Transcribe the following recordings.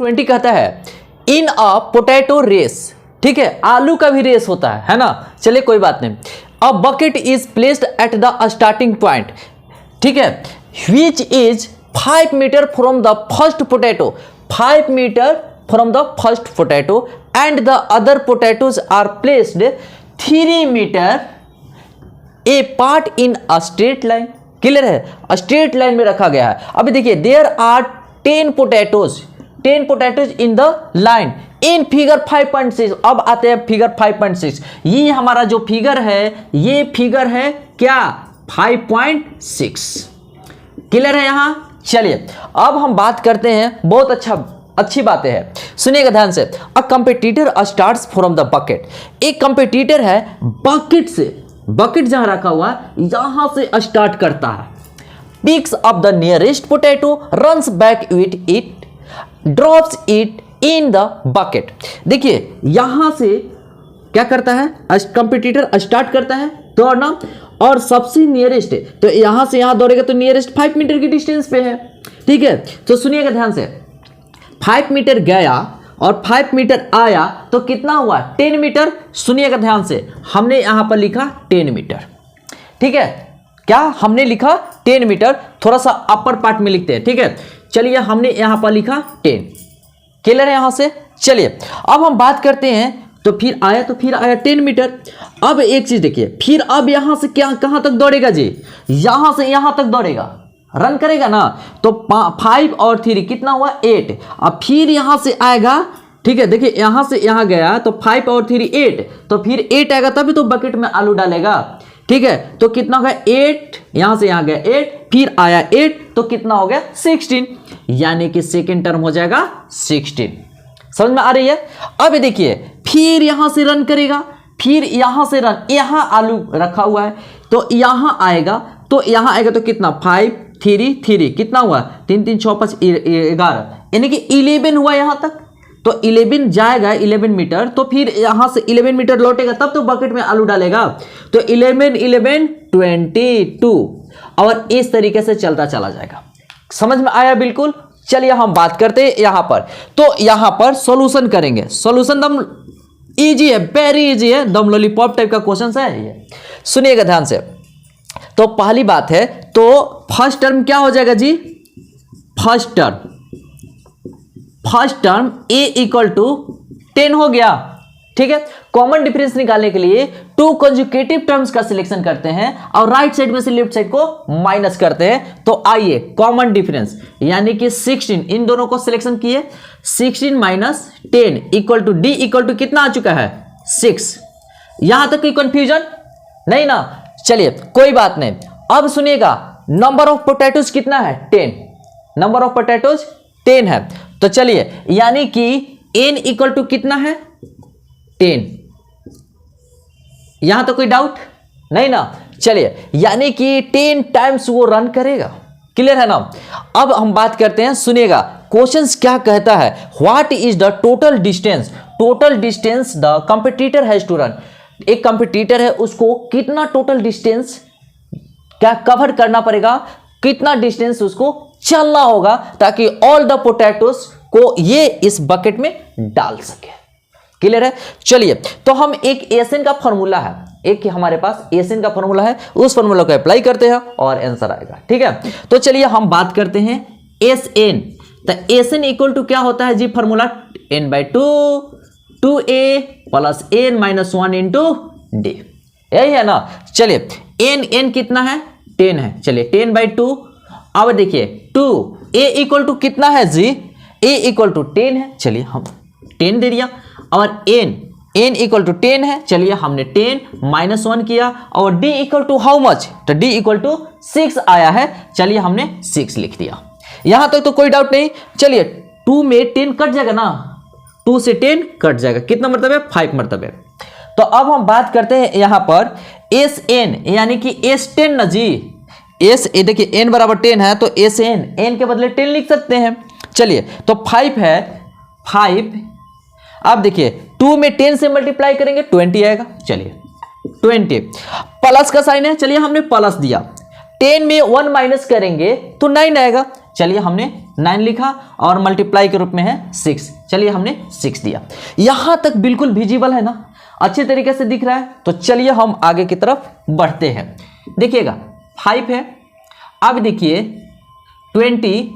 20 कहता है इन अ potato race, ठीक है, आलू का भी रेस होता है ना। चलिए कोई बात नहीं। A bucket is placed at the starting point, ठीक है, which is 5 metre from the first potato, 5 metre from the first potato and the other potatoes are placed 3 metre apart in a straight line. Clear है, straight line में रखा गया है। अभी देखिए there are 10 potatoes in the line in figure 5.6। अब आते हैं फिगर 5.6। ये हमारा जो फिगर है ये फिगर है क्या 5.6। क्लियर है यहां। चलिए अब हम बात करते हैं, बहुत अच्छी बातें हैं, सुनिएगा ध्यान से। A competitor starts from the bucket, एक कंपटीटर है बकेट से, बकेट जहां रखा हुआ है यहां से स्टार्ट करता है, picks up the nearest potato, runs back with it, drops it in the bucket. देखिए यहां से क्या करता है, कंपटीटर स्टार्ट करता है दौड़ना और सबसे नियरेस्ट है तो यहां से यहां दौड़ेगा तो नियरेस्ट 5 मीटर की डिस्टेंस पे है, ठीक है। तो सुनिएगा ध्यान से, 5 मीटर गया और 5 मीटर आया तो कितना हुआ 10 मीटर। सुनिएगा ध्यान से, हमने यहां पर लिखा 10 मीटर, ठीक है, क्या हमने लिखा 10 मीटर, थोड़ा सा अपर पार्ट में लिखते हैं, ठीक है। चलिए हमने यहां पर लिखा 10। क्लियर है यहां से। चलिए अब हम बात करते हैं, तो फिर आया 10 मीटर। अब एक चीज देखिए, फिर अब यहां से क्या कहां तक दौड़ेगा जी, यहां से यहां तक दौड़ेगा, रन करेगा ना। तो 5 और 3 कितना हुआ 8। अब फिर यहां से आएगा, ठीक है, देखिए यहां से यहां गया तो 5 और 3 8, तो फिर 8 आएगा तभी तो बकेट में आलू डालेगा, ठीक है। तो कितना हो गया 8, यहां से यहां गया 8, फिर आया 8 तो कितना हो गया 16, यानी कि सेकेंड टर्म हो जाएगा 16। समझ में आ रही है। अब देखिए फिर यहां से रन करेगा, फिर यहां से रन, यहां आलू रखा हुआ है तो यहां आएगा, तो यहां आएगा तो कितना 5 3 3 कितना हुआ 3 3 6 5 11, यानी कि 11 हुआ यहां तक। तो 11 जाएगा 11 मीटर, तो फिर यहां से 11 मीटर लौटेगा तब तो बकेट में आलू डालेगा। तो 11 11 22 और इस तरीके से चलता चला जाएगा। समझ में आया बिल्कुल। चलिए हम बात करते हैं यहां पर, तो यहां पर सॉल्यूशन करेंगे। सॉल्यूशन दम इजी है, वेरी इजी है, दम लॉलीपॉप टाइप का क्वेश्चन है ये, सुनिएगा ध्यान से। तो पहली बात है, तो फर्स्ट टर्म क्या हो जाएगा जी, first term a equal to 10 हो गया, ठीक है। कॉमन डिफरेंस निकालने के लिए 2 कंजुकेटिव टर्म्स का सिलेक्शन करते हैं और राइट साइड में से लेफ्ट साइड को माइनस करते हैं। तो आइए कॉमन डिफरेंस यानी कि 16, इन दोनों को सिलेक्शन किए, 16 minus 10 equal to d equal to कितना आ चुका है 6। यहां तक कोई कंफ्यूजन नहीं ना। चलिए कोई बात नहीं। अब सुनिएगा, नंबर ऑफ पोटैटोज कितना है 10, नंबर ऑफ पोटैटोज 10 है। तो चलिए यानी कि n इक्वल टू कितना है 10, यहां तो कोई डाउट नहीं ना। चलिए यानी कि 10 टाइम्स वो रन करेगा। क्लियर है ना। अब हम बात करते हैं, सुनिएगा क्वेश्चंस क्या कहता है, what is the total distance the competitor has to run. एक कंपटीटर है, उसको कितना टोटल डिस्टेंस क्या कवर करना पड़ेगा, कितना डिस्टेंस उसको चलना होगा ताकि ऑल द पोटैटोज को ये इस बकेट में डाल सके। क्लियर है। चलिए तो हम एक एसएन का फॉर्मूला है, एक हमारे पास एसएन का फॉर्मूला है, उस फॉर्मूला को अप्लाई करते हैं और आंसर आएगा, ठीक है। तो चलिए हम बात करते हैं एसएन। तो एसएन इक्वल टू क्या होता है जी, formula n/2 2a plus n minus 1 into d, यही है ना। चलिए n कितना है 10 है, चलिए 10/2। अब देखिए 2a इक्वल टू कितना है जी, a इक्वल टू 10 है, चलिए हम 10 दे दिया, और n इक्वल टू 10 है, चलिए हमने 10 माइनस 1 किया, और d equal to how much, तो d इक्वल टू 6 आया है, चलिए हमने 6 लिख दिया। यहां तक तो कोई डाउट नहीं। चलिए 2 में 10 कट जाएगा ना, 2 से 10 कट जाएगा, कितना मतलब है 5 मतलब है। तो अब हम बात करते हैं यहां पर Sn यानी कि S10 ना जी, S देखिए n बराबर 10 है तो Sn n के बदले 10 लिख सकते हैं। चलिए तो 5 है 5, अब देखिए 2 में 10 से मल्टीप्लाई करेंगे 20 आएगा, चलिए 20 प्लस का साइन है, चलिए हमने प्लस दिया, 10 में 1 माइनस करेंगे तो 9 आएगा। चलिए हमने 9 लिखा और मल्टीप्लाई के रूप में है 6। चलिए हमने 6 दिया। यहां तक बिल्कुल विजिबल है ना, अच्छे तरीके से दिख रहा है। तो चलिए हम आगे की तरफ बढ़ते हैं। देखिएगा 5 है, अब देखिए 20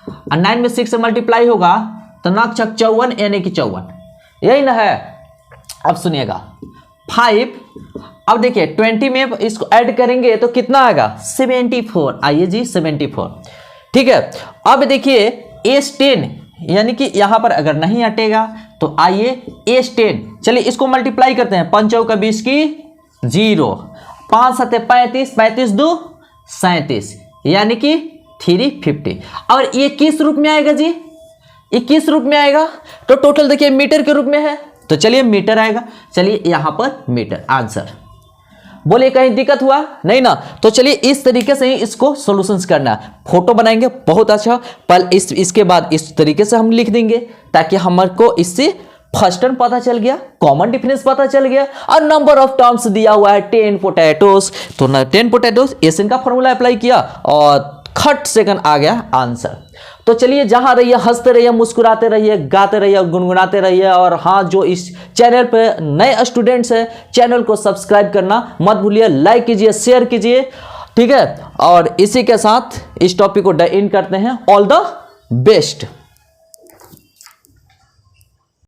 और 9 में 6 से मल्टीप्लाई होगा तो 9 छक 54 यानी कि 54, यही ना है। अब सुनिएगा 5, अब देखिए 20 में इसको ऐड करेंगे तो कितना आएगा 74। आइए जी 74, ठीक है। अब देखिए S10 यानी कि यहां पर अगर नहीं हटेगा तो आइए S10, चलिए इसको मल्टीप्लाई करते हैं। 5 चौका 20 की 0, 5 सत्ते 35, 35 2 37 यानी कि 350। और ये किस रूप में आएगा जी, ये किस रूप में आएगा? तो टोटल देखिए मीटर के रूप में है, तो चलिए मीटर आएगा। चलिए यहां पर मीटर आंसर। बोले कहीं दिक्कत हुआ नहीं ना? तो चलिए इस तरीके से ही इसको सॉल्यूशंस करना है। फोटो बनाएंगे बहुत अच्छा, पर इसके बाद इस तरीके से हम लिख देंगे ताकि हमारे को इससे फर्स्ट टर्म पता चल गया, कॉमन डिफरेंस पता चल गया, और नंबर ऑफ टर्म्स दिया हुआ है 10 पोटैटोस। तो 10 पोटैटोस एसएन का फॉर्मूला अप्लाई किया और खट सेकंड आ गया आंसर। तो चलिए जहां रहिए हंसते रहिए, मुस्कुराते रहिए, गाते रहिए, गुनगुनाते रहिए। और हाँ, जो इस चैनल पे नए स्टूडेंट्स हैं, चैनल को सब्सक्राइब करना मत भूलिए, लाइक कीजिए, शेयर कीजिए, ठीक है। और इसी के साथ इस टॉपिक को एंड करते हैं। All the best.